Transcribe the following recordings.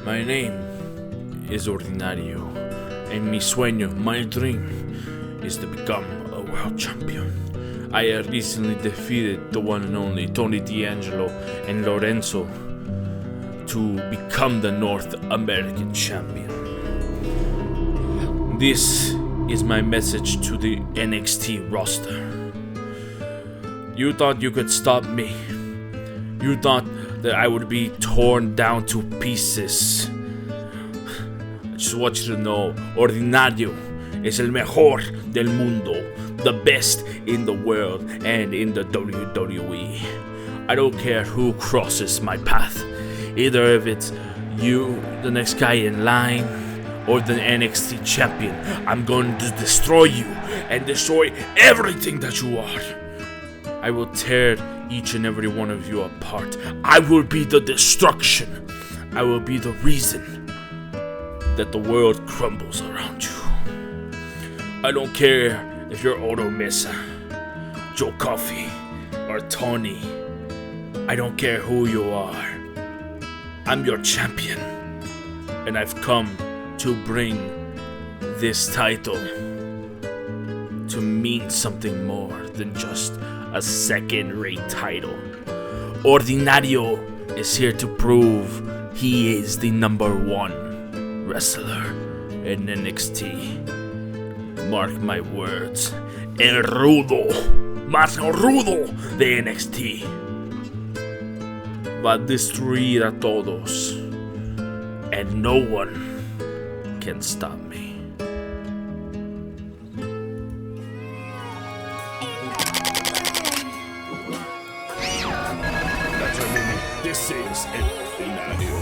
My name is Ordianrio, and mi sueño, my dream, is to become a world champion. I recently defeated the one and only Tony D'Angelo and Lorenzo to become the North American champion. This is my message to the NXT roster. You thought you could stop me. You thought that I would be torn down to pieces. I just want you to know, Ordianrio es el mejor del mundo, the best in the world and in the WWE. I don't care who crosses my path, either if it's you, the next guy in line, or the NXT champion. I'm going to destroy you and destroy everything that you are. I will tear each and every one of you apart. I will be the destruction. I will be the reason that the world crumbles around you. I don't care if you're Odo Mesa, Joe Coffey, or Tony. I don't care who you are. I'm your champion, and I've come to bring this title to mean something more than just a second-rate title. Ordianrio is here to prove he is the #1 wrestler in NXT. Mark my words, el rudo, más rudo de NXT va a destruir a todos, and no one can stop me. This is Ordianrio.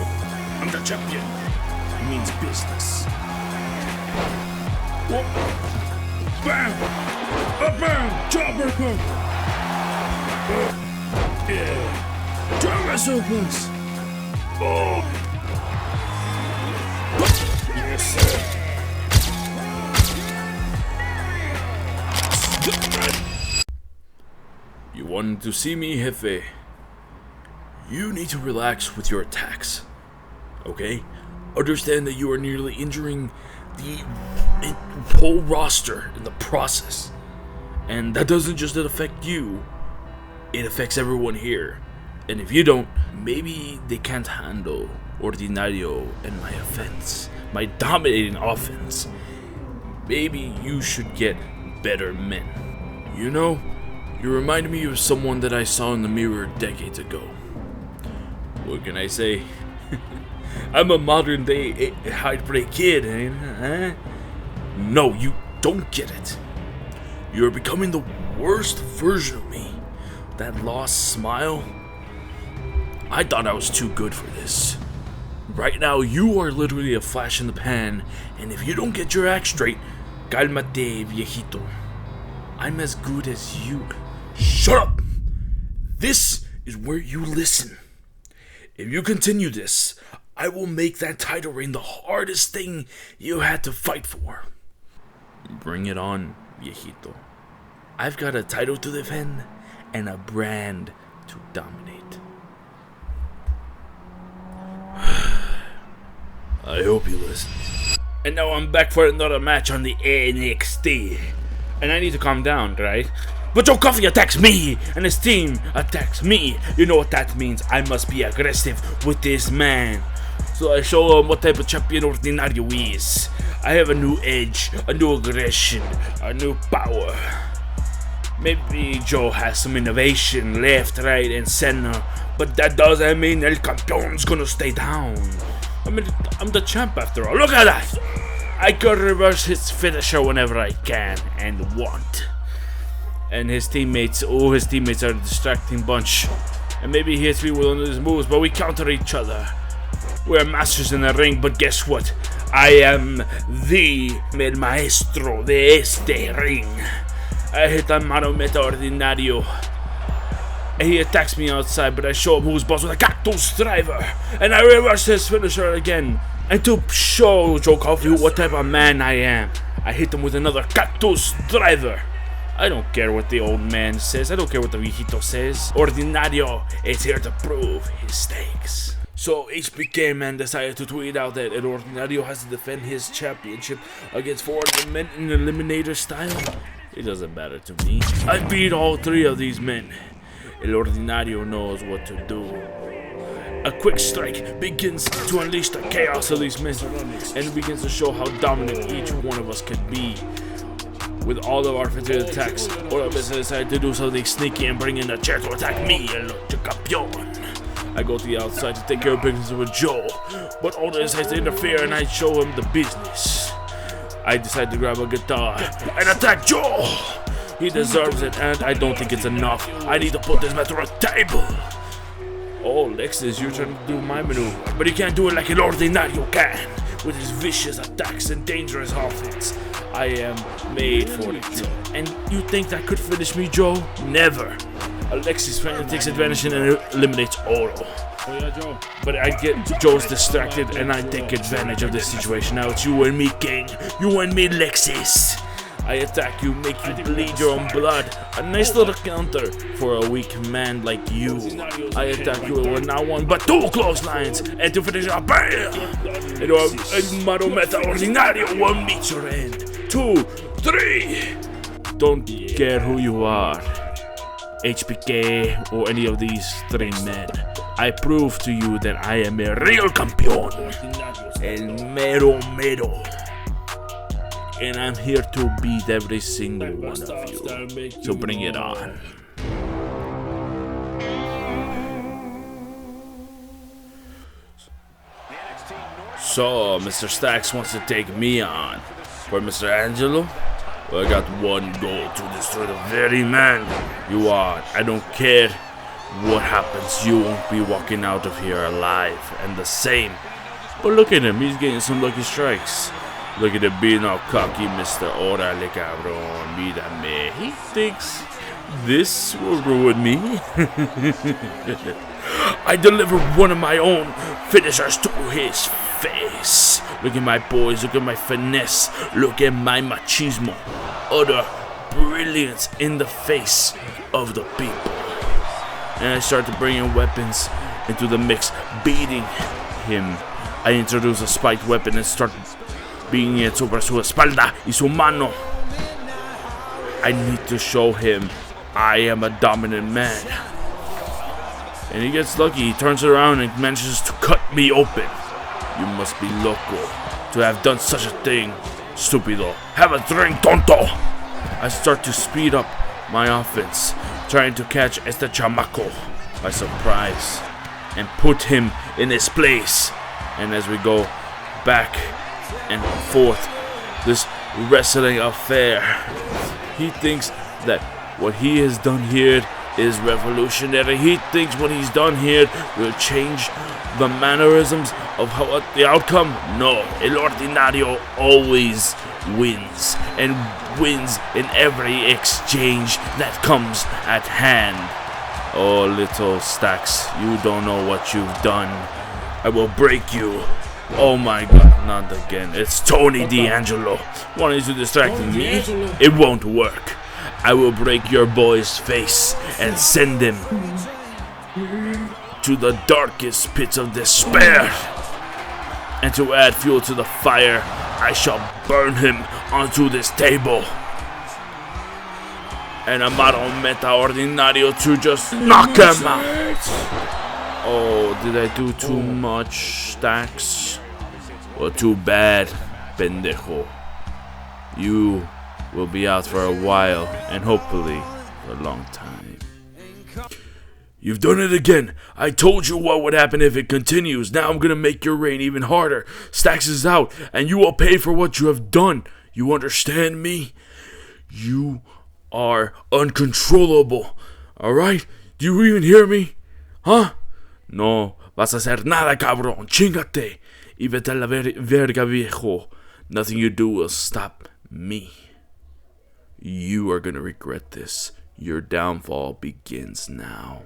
I'm the champion. It means business. Whoop. Bam! Bam! Jobber bam! Yeah. Jobber suplex! Oh! Yes, sir. You wanted to see me, Jefe? You need to relax with your attacks, okay? Understand that you are nearly injuring the whole roster in the process. And that doesn't just affect you, it affects everyone here. And if you don't, maybe they can't handle Ordianrio and my offense, my dominating offense. Maybe you should get better men. You know, you remind me of someone that I saw in the mirror decades ago. What can I say? I'm a modern day heartbreak kid, ain't I? No, you don't get it. You're becoming the worst version of me. That lost smile. I thought I was too good for this. Right now, you are literally a flash in the pan, and if you don't get your act straight, cálmate, viejito. I'm as good as you. Shut up! This is where you listen. If you continue this, I will make that title reign the hardest thing you had to fight for. Bring it on, viejito. I've got a title to defend and a brand to dominate. I hope you listen. And now I'm back for another match on the NXT. And I need to calm down, right? But Joe Coffey attacks me, and his team attacks me. You know what that means. I must be aggressive with this man. So I show him what type of champion Ordianrio is. I have a new edge, a new aggression, a new power. Maybe Joe has some innovation left, right, and center, but that doesn't mean El Campeon's gonna stay down. I mean, I'm the champ after all. Look at that! I can reverse his finisher whenever I can and want. And his teammates are a distracting bunch. And maybe he hits me with one of his moves, but we counter each other. We're masters in the ring, but guess what? I am el maestro de este ring. I hit a mano meta Ordianrio. And he attacks me outside, but I show him who's boss with a cactus driver. And I reverse his finisher again. And to show Joe Coffey what type of man I am, I hit him with another cactus driver. I don't care what the old man says. I don't care what the viejito says. Ordianrio is here to prove his stakes. So HBK man decided to tweet out that El Ordinario has to defend his championship against 4 other men in eliminator style. It doesn't matter to me. I beat all 3 of these men. El Ordinario knows what to do. A quick strike begins to unleash the chaos of these men and begins to show how dominant each one of us could be. With all of our offensive attacks, Ordianrio decided to do something sneaky and bring in a chair to attack me, El Campeón. I go to the outside to take care of business with Joe, but Ordianrio decides to interfere and I show him the business. I decide to grab a guitar and attack Joe. He deserves it and I don't think it's enough. I need to put this man through a table. Oh, Lexus, you're trying to do my maneuver, but you can't do it like El Ordinario can, with his vicious attacks and dangerous offense. I am made for it. And you think that could finish me, Joe? Never. Alexis finally takes advantage and eliminates Oro. But I get Joe's distracted and I take advantage of this situation. Now it's you and me, King. You and me, Lexis. I attack you, make you bleed your own blood. A nice little counter for a weak man like you. I attack you with not 1 but 2 clotheslines. And to finish up, bam! El Meta Ordinario will meet your end. 2, 3. Don't care who you are, HBK or any of these 3 men. I prove to you that I am a real campeón, el mero mero, and I'm here to beat every single one of you. So bring it on. So Mr. Stacks wants to take me on. For Mr. Angelo, well, I got one goal: to destroy the very man you are. I don't care what happens, you won't be walking out of here alive. And the same. But look at him, he's getting some lucky strikes. Look at him being all cocky, Mr. Orale cabrón, mírame. He thinks this will ruin me. I deliver one of my own finishers to his face. Look at my boys, look at my finesse, look at my machismo. Utter brilliance in the face of the people. And I start to bring in weapons into the mix, beating him. I introduce a spiked weapon and start beating it sobre su espalda y su mano. I need to show him I am a dominant man. And he gets lucky, he turns around and manages to cut me open. You must be loco to have done such a thing, stupido. Have a drink, tonto. I start to speed up my offense, trying to catch este chamaco by surprise and put him in his place. And as we go back and forth, this wrestling affair, he thinks that what he has done here is revolutionary. He thinks what he's done here will change the mannerisms of the outcome. No, El Ordinario always wins, and wins in every exchange that comes at hand. Oh, little Stacks, you don't know what you've done. I will break you. Oh my god, not again. It's Tony D'Angelo wanting to distract me. It won't work. I will break your boy's face and send him to the darkest pits of despair. And to add fuel to the fire, I shall burn him onto this table. And Amaro Meta Ordinario to just knock him out. Oh, did I do too much, Stacks? Well, too bad, pendejo. You will be out for a while, and hopefully for a long time. You've done it again. I told you what would happen if it continues. Now I'm gonna make your reign even harder. Stacks is out, and you will pay for what you have done. You understand me? You are uncontrollable. Alright? Do you even hear me? Huh? No vas a hacer nada, cabrón. Chingate. Y vete a la verga, viejo. Nothing you do will stop me. You are gonna regret this. Your downfall begins now.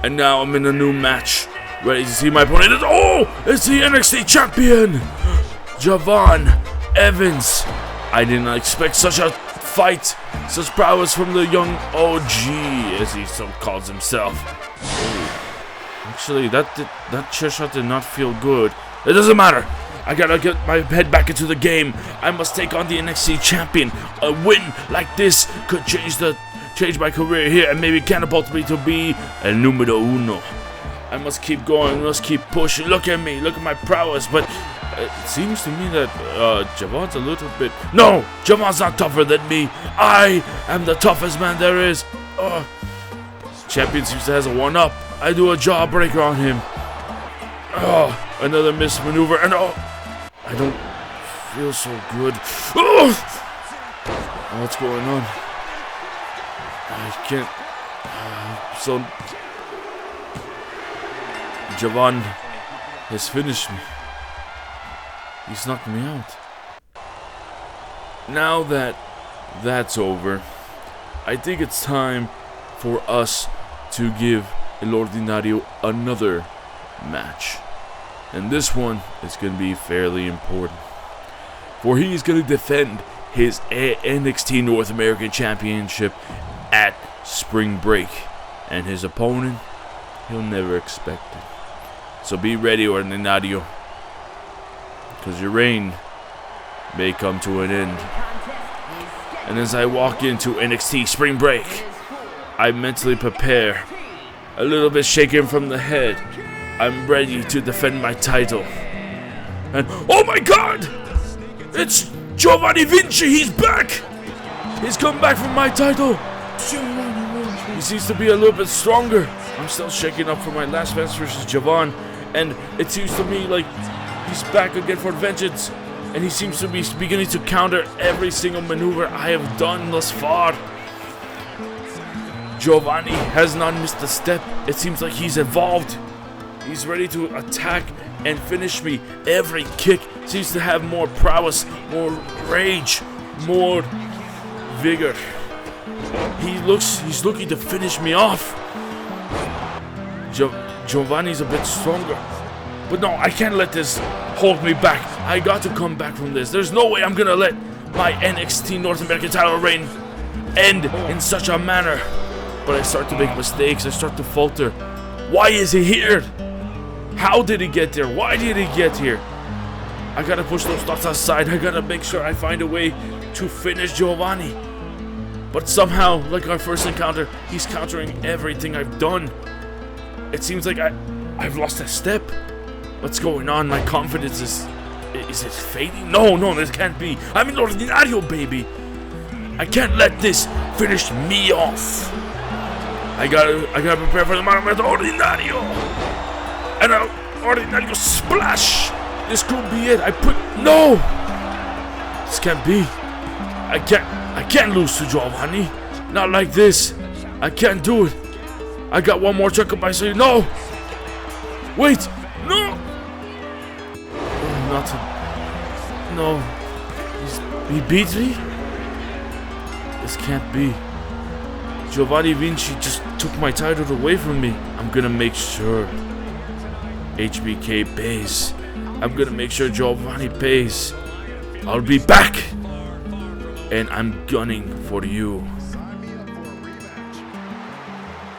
And now I'm in a new match. Ready to see my opponent. Oh! It's the NXT champion! Javon Evans. I didn't expect such a fight. Such prowess from the young OG, as he so calls himself. Actually, that chair shot did not feel good. It doesn't matter. I gotta get my head back into the game. I must take on the NXT champion. A win like this could change my career here and maybe catapult me to be el numero uno. I must keep going. I must keep pushing. Look at me. Look at my prowess. But it seems to me that Javon's a little bit... No! Javon's not tougher than me. I am the toughest man there is. Champion seems to have a one-up. I do a jawbreaker on him. Another missed maneuver. And I don't feel so good. What's going on? I can't... So... Javon has finished me. He's knocked me out. Now that that's over, I think it's time for us to give El Ordinario another match. And this one is going to be fairly important. For he is going to defend his NXT North American Championship at Spring Break. And his opponent, he'll never expect it. So be ready, Ordianrio, because your reign may come to an end. And as I walk into NXT Spring Break, I mentally prepare, a little bit shaken from the head. I'm ready to defend my title. And oh my God! It's Giovanni Vinci, he's back! He's come back from my title! He seems to be a little bit stronger. I'm still shaking up from my last match versus Javon. And it seems to me like he's back again for vengeance. And he seems to be beginning to counter every single maneuver I have done thus far. Giovanni has not missed a step. It seems like he's evolved. He's ready to attack and finish me. Every kick seems to have more prowess, more rage, more vigor. He's looking to finish me off. Giovanni's a bit stronger. But no, I can't let this hold me back. I got to come back from this. There's no way I'm gonna let my NXT North American title reign end in such a manner. But I start to make mistakes. I start to falter. Why is he here? How did he get there? Why did he get here? I gotta push those thoughts aside. I gotta make sure I find a way to finish Giovanni. But somehow, like our first encounter, he's countering everything I've done. It seems like I've lost a step. What's going on? My confidence is it fading? No, this can't be. I'm in Ordianrio, baby. I can't let this finish me off. I gotta prepare for the Dominance of Ordinario. And an Ordinario splash. This could be it. No. This can't be. I can't lose to Giovanni. Not like this. I can't do it. I got one more check up my sleeve. No! Wait! No! No. He beat me? This can't be. Giovanni Vinci just took my title away from me. I'm gonna make sure HBK pays. I'm gonna make sure Giovanni pays. I'll be back! And I'm gunning for you.